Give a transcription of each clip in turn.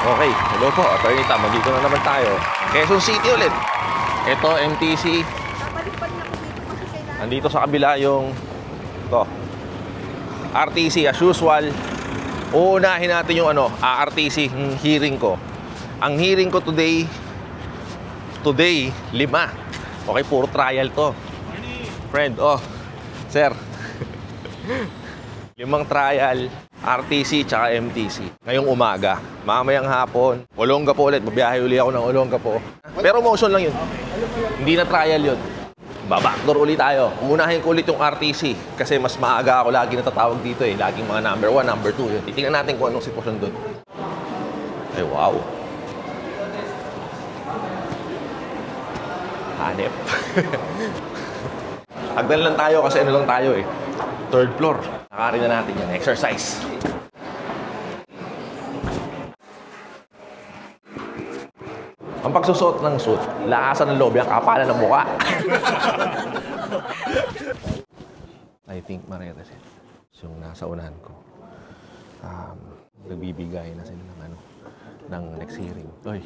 Okay, hello po, Attorney Tam. Dito na naman tayo. Quezon City ulit. Ito, MTC. Nandito sa kabila yung ito, RTC as usual. Uunahin natin yung RTC hearing ko. Ang hearing ko today 5. Okay, puro trial to. Friend, sir. 5 trial, RTC tsaka MTC. Ngayong umaga. Mamayang hapon, Olongapo ulit. Mabiyahe uli ako ng Olongapo. Pero motion lang yun. Hindi na trial yun. Babackdoor ulit tayo. Umunahin ko ulit yung RTC. Kasi mas maaga ako lagi natatawag dito eh. Laging mga number 1, number 2 yun. Titingnan natin kung anong sitwasyon doon. Ay, wow. Hanep. Hagdan lang tayo kasi ano lang tayo eh. 3rd floor. Nakarin na natin yan. Exercise. Ang pagsusot ng suit, lakasan ng loob, yung kapalan ng mukha. I think marereset. Yung nasa unahan ko. Nagbibigay na sila ng next hearing. Oy.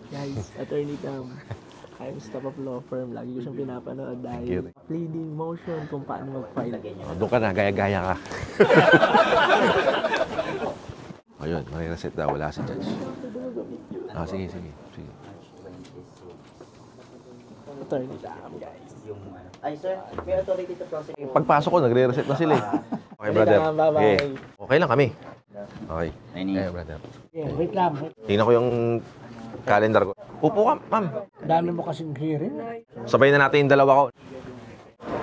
Guys, Attorney Tam. I'm staff of law firm. Lagi ko siyang pinapanood dahil pleading motion kung paano mag-file. Doon ka na, gaya-gaya ka. Ayun, marireset daw. Wala si Judge. Sige. Attorney Tam, guys. Ay, sir, may authority to process. Pagpasok ko, nagre-reset na sila eh. Okay, brother. Bye-bye. Okay lang kami. Okay. Brother. Yeah, wait lang. Tingnan ko yung calendar ko. Upo ka, ma'am. Dami mo kasing hearing. Sabay na natin yung dalawa ko.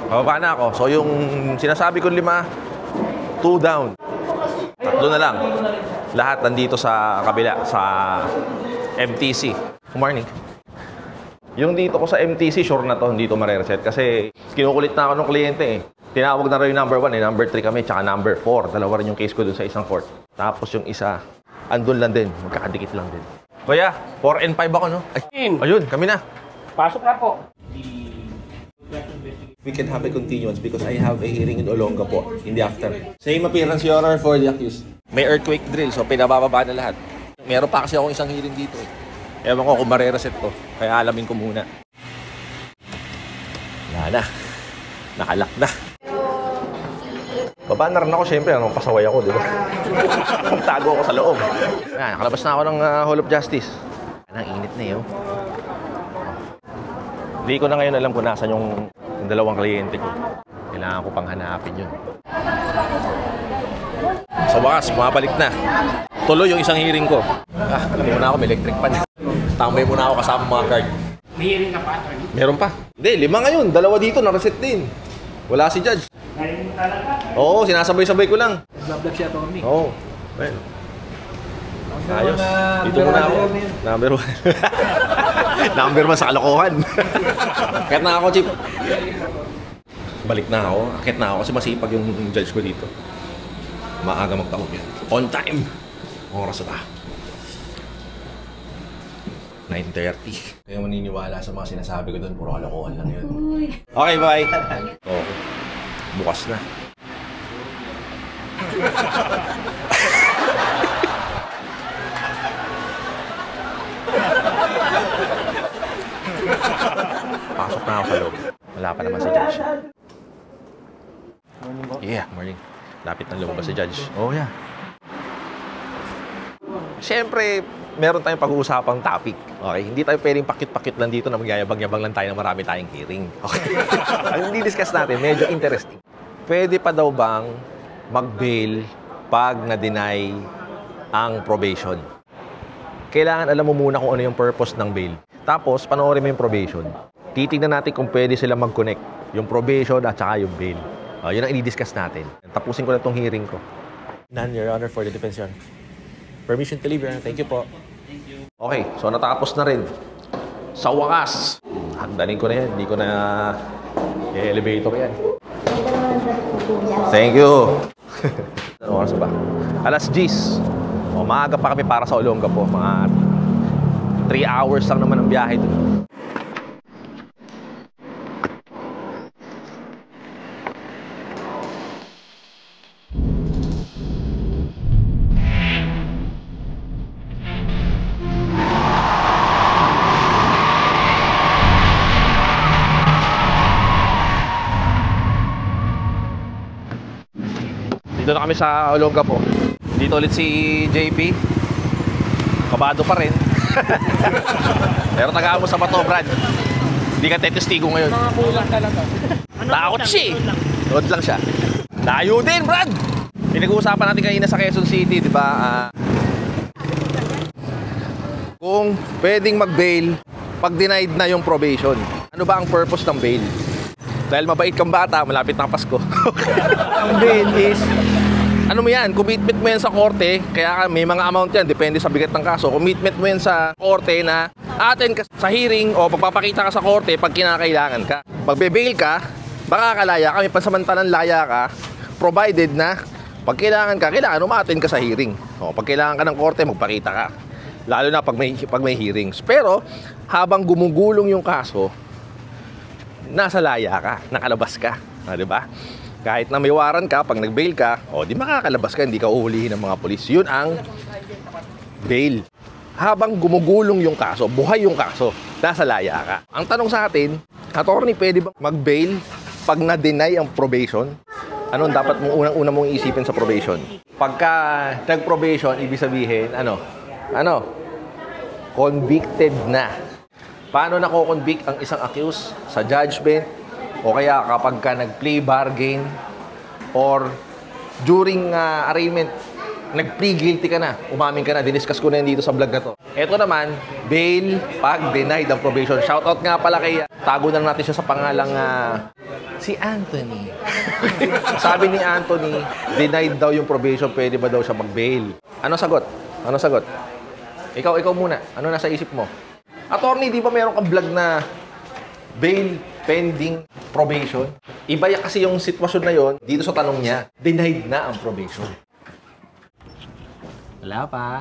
Bababa na ako. So yung sinasabi ko 5, 2 down. 3 na lang. Lahat nandito sa kabila, sa MTC. Good morning. Yung dito ko sa MTC, sure na to, hindi to marereset. Kasi kinukulit na ako ng kliyente eh. Tinawag na rin yung number 1 eh. Number 3 kami, tsaka number 4. Dalawa rin yung case ko dun sa isang court. Tapos yung isa, andun lang din. Magkakadikit lang din. Kuya, 4 and 5 ako, no? Ay, ayun, kami na. Pasok na po. We can have a continuance because I have a hearing in Olongapo in the afternoon. Same appearance, Your Honor, for the accused. May earthquake drill, so pinabababa na lahat. Meron pa kasi akong isang hearing dito eh. Ewan ko kung marereset to, kaya alamin ko muna. Wala na. Nakalak na. Baba na rin ako, syempre, pasaway ako, di ba? Tago ako sa loob. Nakalabas na ako ng Hall of Justice. Ang init na yun. Hindi ko na ngayon alam kung nasan yung dalawang kliyente ko. Kailangan ko pang hanapin yun. Sa wakas, mabalik na. Tuloy yung isang hearing ko. Hindi mo na ako, may electric pan. Tambay muna ako kasama mga guard. May hearing ka pa, Attorney? Meron pa. Hindi, 5 ngayon. 2 dito, na-reset din. Wala si Judge. Ngayon talaga? Oo, sinasabay-sabay ko lang. Nag-vlog siya, Attorney. Oo. Well. Ayos. Dito muna ako. Number 1. Number 1 sa kalokohan. Akit na ako, Chip. Balik na ako. Akit na ako kasi masipag yung judge ko dito. Maaga magtaob yan. On time. Oras ba? 9:30. Kaya maniniwala sa mga sinasabi ko doon. Puro kalokohan lang yun. Okay, bye. Okay. Bukas na. Pasok na ako sa loob. Wala pa naman si Judge. Yeah, morning. Lapit na lumabas si Judge. Oh, yeah. Siyempre, meron tayong pag-uusapang topic. Okay? Hindi tayo pwedeng pakit-pakit lang dito na magyayabang-yabang lang tayo na marami tayong hearing. Okay? Ang di-discuss natin, medyo interesting. Pwede pa daw bang mag-bail pag na-deny ang probation? Kailangan alam mo muna kung ano yung purpose ng bail. Tapos, panoorin mo yung probation. Titignan natin kung pwede sila mag-connect. Yung probation at saka yung bail. Yun ang i-discuss natin. Tapusin ko na itong hearing ko. None, Your Honor, for the defense, Your Honor. Permission to leave, Your Honor. Thank you po. Okay, so natapos na rin. Sa wakas, hagdanin ko na yan. Hindi ko na i-elevator yan. Thank you. Ano oras ba? Alas 10. Maaga pa kami para sa Olongapo. Mga 3 hours lang naman ang biyahe doon. Dito na kami sa Olongapo. Dito ulit si JP. Kabado pa rin. Pero taga-amo sa bato, Brad. Hindi ka tetestigo ngayon. Mga kulang talaga. Takot siya eh. Load lang siya. Layo din, Brad! Pinag-uusapan natin kanina sa Quezon City, di ba? Kung pwedeng mag-bail pag denied na yung probation. Ano ba ang purpose ng bail? Dahil mabait kang bata, malapit na Pasko. Ang bail is, ano mo yan, commitment mo yan sa korte, kaya may mga amount yan, depende sa bigat ng kaso. Commitment mo yan sa korte na attend ka sa hearing o pagpapakita ka sa korte pag kinakailangan ka. Magbe-bail ka, baka kalaya ka, may pansamantalang laya ka, provided na pag kailangan umattend ka sa hearing. O, pag kailangan ka ng korte, magpakita ka. Lalo na pag may hearings. Pero, habang gumugulong yung kaso, nasa laya ka, nakalabas ka. Di ba? Kahit na may waran ka, pag nag-bail ka, di makakalabas ka, hindi ka uhulihin ng mga polis. Yun ang bail. Habang gumugulong yung kaso, buhay yung kaso, nasa laya ka. Ang tanong sa atin, attorney, pwede ba mag-bail pag na-deny ang probation? Anong dapat mong unang-una mong iisipin sa probation? Pagka nag-probation, ibig sabihin, convicted na. Paano nako-convict ang isang accused? Sa judgment, o kaya kapag ka nag-plea bargain, or during arraignment, nag-plea guilty ka na, umamin ka na, diniscuss ko na yan dito sa vlog na to. Ito naman, bail pag denied ang probation. Shoutout nga pala kay, tago na natin siya sa pangalang si Anthony. Sabi ni Anthony, denied daw yung probation, pwede ba daw siya mag-bail? Ano sagot? Ikaw muna, ano nasa isip mo? Attorney, di ba meron kang vlog na bail pending probation? Iba kasi yung sitwasyon na yon dito sa tanong niya, denied na ang probation. Wala pa.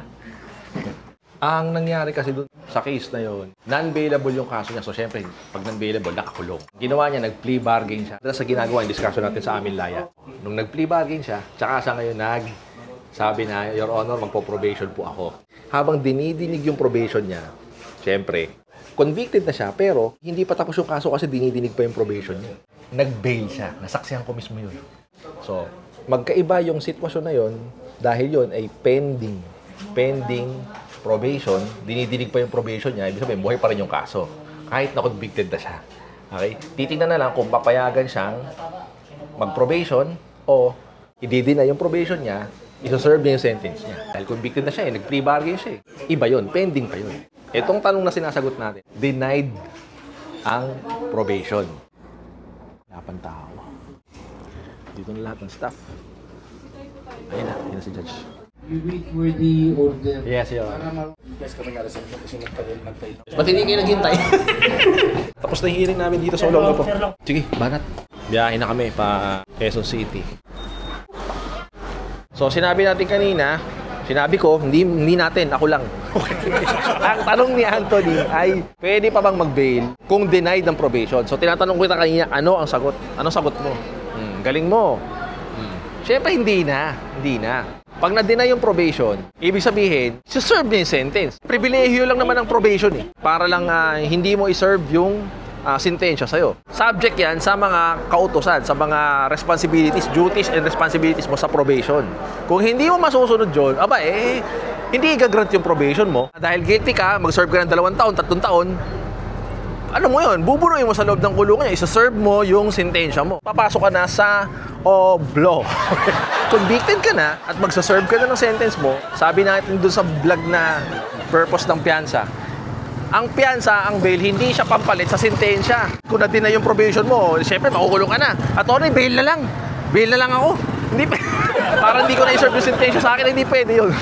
Ang nangyari kasi dun sa case na yon, non-bailable yung kaso niya. So, syempre, pag non-bailable, nakakulong. Ginawa niya, nag-plea bargain siya. Dahil sa ginagawa yung discussion natin sa amin laya. Nung nag-plea bargain siya, tsaka siya ngayon sabi na, Your Honor, magpo-probation po ako. Habang dinidinig yung probation niya, syempre, convicted na siya, pero hindi pa tapos yung kaso kasi dinidinig pa yung probation niya. Nag-bail siya. Nasaksihan ko mismo yun. So, magkaiba yung sitwasyon na yun dahil yun ay pending probation, dinidinig pa yung probation niya, ibig sabihin, buhay pa rin yung kaso. Kahit na convicted na siya. Okay? Titingnan na lang kung papayagan siyang mag-probation o i-deny yung probation niya, isa-serve niya yung sentence niya. Dahil convicted na siya, nag-plea bargain siya. Iba yun, pending pa yun. Itong tanong na sinasagot natin, denied ang probation. Yapan tao. Dito na lahat ng staff. Ayun na si Judge. You wait for the order. Yes, yun. Yes, kami nga-reserve kasi nagtayo. Ba't hindi kayo naghintay? Tapos na yung hearing namin dito sa Olongapo. Sige, banat. Biyahe na kami pa Quezon City. So, sinabi natin kanina, sinabi ko, hindi natin, ako lang. Ang tanong ni Anthony ay, pwede pa bang mag-bail kung denied ng probation? So, tinatanong ko kita kanina, ano ang sagot? Anong sagot mo? Galing mo. Siyempre, hindi na. Pag na-deny yung probation, ibig sabihin, serve niya yung sentence. Pribilehiyo lang naman ang probation eh. Para lang hindi mo i-serve yung sentensya sa'yo. Subject yan sa mga kautosan, sa mga responsibilities, duties and responsibilities mo sa probation. Kung hindi mo masusunod yun, hindi i-grant yung probation mo. Dahil guilty ka, mag-serve ka ng 2 taon, 3 taon, ano mo yun, bubunuin mo sa loob ng kulungan, isa-serve mo yung sentensya mo. Papasok ka na sa oblo. Convicted ka na at magsaserve ka na ng sentence mo. Sabi natin dun sa vlog na purpose ng piyansa. Ang piyansa, ang bail, hindi siya pampalit sa sentensya. Kung na-deny yung probation mo, siyempre makukulong ka na. At bail na lang. Bail na lang ako. Hindi para hindi ko na-serve yung sentensya sa akin, hindi pwede yun.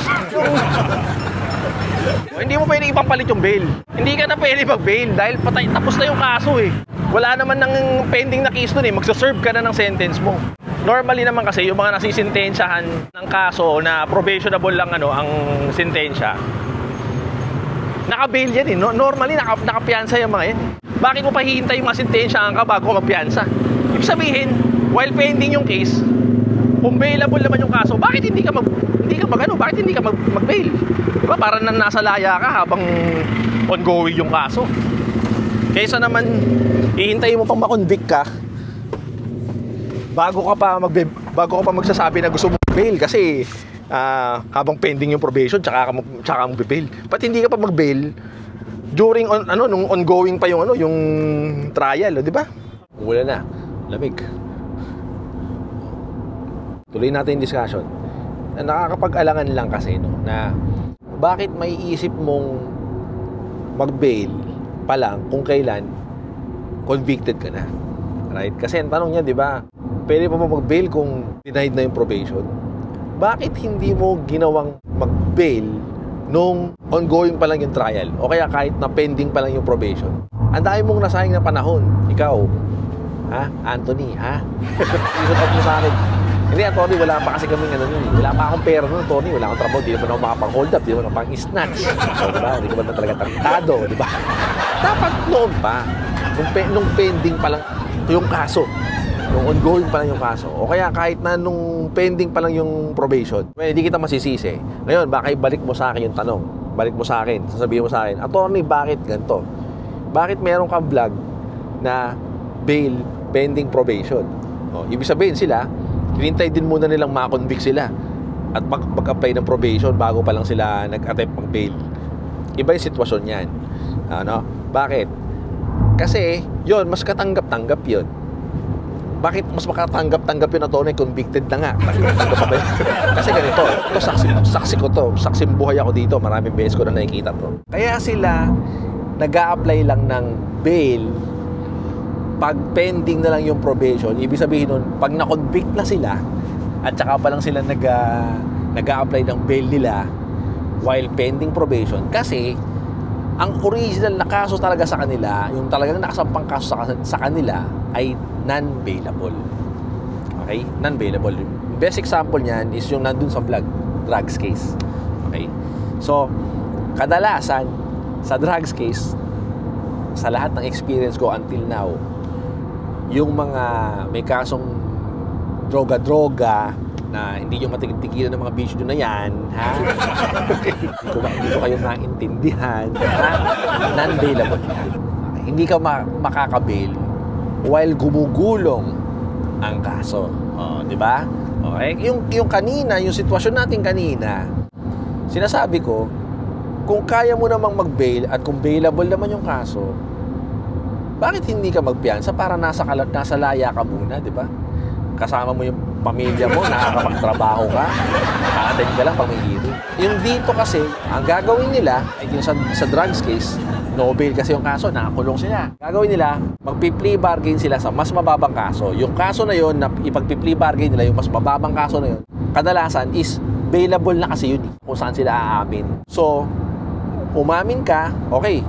Hindi mo pwede ipapalit yung bail. Hindi ka na pwede mag-bail dahil tapos na yung kaso eh. Wala naman ng pending na case dun eh. Magsaserve ka na ng sentence mo. Normally naman kasi yung mga nasisintensyahan ng kaso na probationable lang ang sentensya, naka-bail yan eh. Normally nakapiyansa yung mga yan. Bakit mo pa hihintay yung mga sentensyahan ka bago magpiyansa? Ibig sabihin, while pending yung case, kung bailable naman yung kaso, bakit hindi ka mag-bail? Diba? Para nasa laya ka habang ongoing yung kaso. Kaysa naman, hihintayin mo pang makonvict ka bago ka pa magsasabi na gusto mo mag-bail kasi habang pending yung probation, tsaka ka mag-bail. Ba't hindi ka pa mag-bail during nung ongoing pa yung yung trial, di ba? Wala na, lamig. Tuloy natin yung discussion. Nakakapag-alangan lang kasi na bakit may isip mong mag-bail pa lang kung kailan convicted ka na. Right? Kasi ang tanong niya, di ba, pwede pa mag-bail kung denied na yung probation? Bakit hindi mo ginawang mag-bail nung ongoing pa lang yung trial? O kaya kahit na pending pa lang yung probation? Ang dami mong nasayang na panahon. Ikaw, Anthony, isot up mo sa akin. Hindi, Tony, wala pa kasi kaming wala pa akong pera nun, Tony. Wala akong trabaho, di naman ako makapang-hold up, di naman ako pang-snatch. So, diba? Hindi ka ba na talaga tarantado, di ba? Dapat noon pa, nung pending pa lang yung kaso, nung ongoing pa lang yung kaso, o kaya kahit na nung pending pa lang yung probation, hindi kita masisisi. Ngayon, baka ibalik mo sa akin yung tanong. Balik mo sa akin, sasabihin mo sa akin, Attorney, bakit ganito? Bakit meron kang vlog na bail pending probation? Ibig sabihin sila, hinintay din muna nilang ma-convict sila at mag-apply ng probation bago pa lang sila nag-attempt mag-bail. Iba yung sitwasyon yan. Bakit? Kasi, yon mas katanggap-tanggap yun. Bakit mas makatanggap-tanggap yun na to na convicted na nga? Tanggap pa ba yun? Kasi ganito, ito saksi ko to. Saksing buhay ako dito. Maraming beses ko na nakikita to. Kaya sila nag-a-apply lang ng bail pag pending na lang yung probation. Ibig sabihin nun, pag na-convict na sila at saka pa lang sila nag-a-apply ng bail nila while pending probation. Kasi ang original na kaso talaga sa kanila, yung talagang nakasampang kaso sa kanila ay non-bailable. Okay? Non-bailable. Best example niyan is yung nandun sa vlog, drugs case. Okay? So, kadalasan sa drugs case, sa lahat ng experience ko until now, yung mga may kasong droga-droga na hindi nyo matigil-tigilan ng mga bisyo na yan, hindi ko kayo maintindihan, non-bailable yan. Hindi ka makakabail while gumugulong ang kaso. Di ba? Okay? Yung kanina, yung sitwasyon natin kanina, sinasabi ko, kung kaya mo namang mag-bail at kung bailable naman yung kaso, bakit hindi ka magpiyansa para nasa laya ka muna, di ba? Kasama mo yung pamilya mo, nakakapagtrabaho ka, attend ka lang pag may hearing. Yung dito kasi, ang gagawin nila, yung sa drugs case, no bail kasi yung kaso, nakakulong sila. Gagawin nila, magpi-plea bargain sila sa mas mababang kaso. Yung kaso na yun, na ipag-plea bargain nila, yung mas mababang kaso na yun, kadalasan is bailable na kasi yun, kung saan sila aamin. So, umamin ka, okay,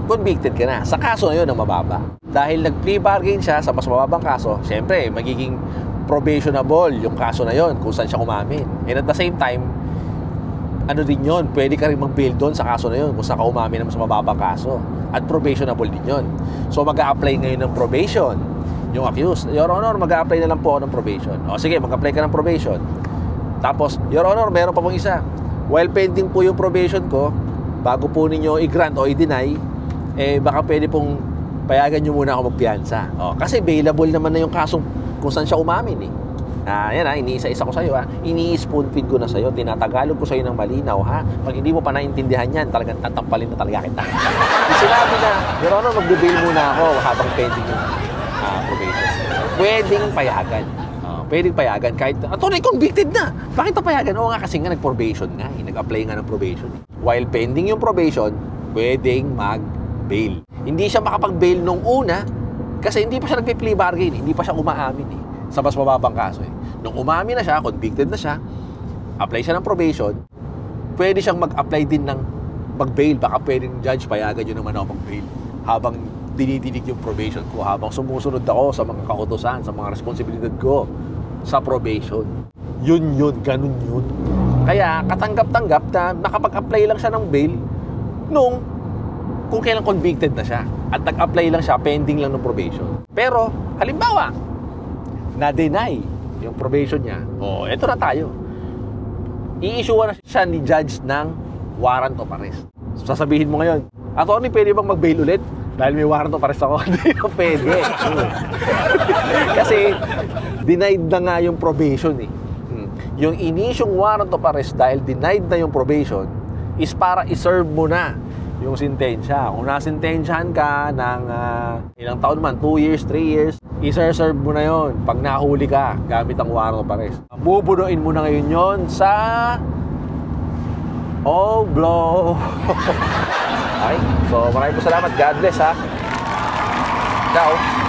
convicted ka na. Sa kaso na yun ang mababa. Dahil nag-plea bargain siya sa mas mababang kaso, syempre, magiging probationable yung kaso na yun kung saan siya umamin. And at the same time, din yun, pwede ka rin mag-bail doon sa kaso na yun kung saan ka umamin ng mas mababang kaso. At probationable din yun. So, mag-a-apply ngayon ng probation yung accused. Your Honor, mag-a-apply na lang po ako ng probation. O sige, mag-apply ka ng probation. Tapos, Your Honor, meron pa pong isa. While pending po yung probation ko, bago po ninyo i-grant o i-deny, baka pwede pong payagan nyo muna ako magpiyansa. Kasi bailable naman na yung kasong kung saan siya umamin Yan iniisa-isa ko sa'yo Ini-spoon feed ko na sa'yo. Tinatagalog ko sa'yo ng malinaw Pag hindi mo pa naintindihan yan, talagang tatampalin na talaga kita. Sinabi na, Your Honor, mag-bail muna ako habang pending yung probation. Pwedeng payagan. Pwedeng payagan kahit, Attorney, convicted na. Bakit payagan? Oo nga, kasi nga nag-probation nga nag-apply nga ng probation While pending yung probation, pwedeng mag-bail. Hindi siya makapag-bail nung una kasi hindi pa siya nagpi-plea bargain, hindi pa siya umaamin sa mas mababang kaso Nung umamin na siya, convicted na siya, apply siya ng probation, pwede siyang mag-apply din ng mag-bail. Baka pwedeng judge, payagan nyo naman ako mag-bail habang dinidinig yung probation ko, habang sumusunod ako sa mga kautusan, sa mga responsibilidad ko sa probation. Yun, ganun yun. Kaya katanggap-tanggap na nakapag-apply lang siya ng bail kung kailan convicted na siya at nag-apply lang siya, pending lang ng probation. Pero, halimbawa, na-deny yung probation niya, eto na tayo. I-issue na siya ni judge ng warrant of arrest. Sasabihin mo ngayon, Attorney, pwede bang mag-bail ulit? Dahil may warrant of arrest ako. Hindi na pwede. Kasi, denied na nga yung probation Yung inisyong warrant of arrest dahil denied na yung probation is para iserve mo na yung sentensya. Kung nasentensyahan ka ng ilang taon man, 2 years, 3 years, iserve mo na yon pag nahuli ka gamit ang warrant of arrest. Bubunuin mo na ngayon yon sa all blow. Okay? So maraming salamat. God bless ha. Ciao.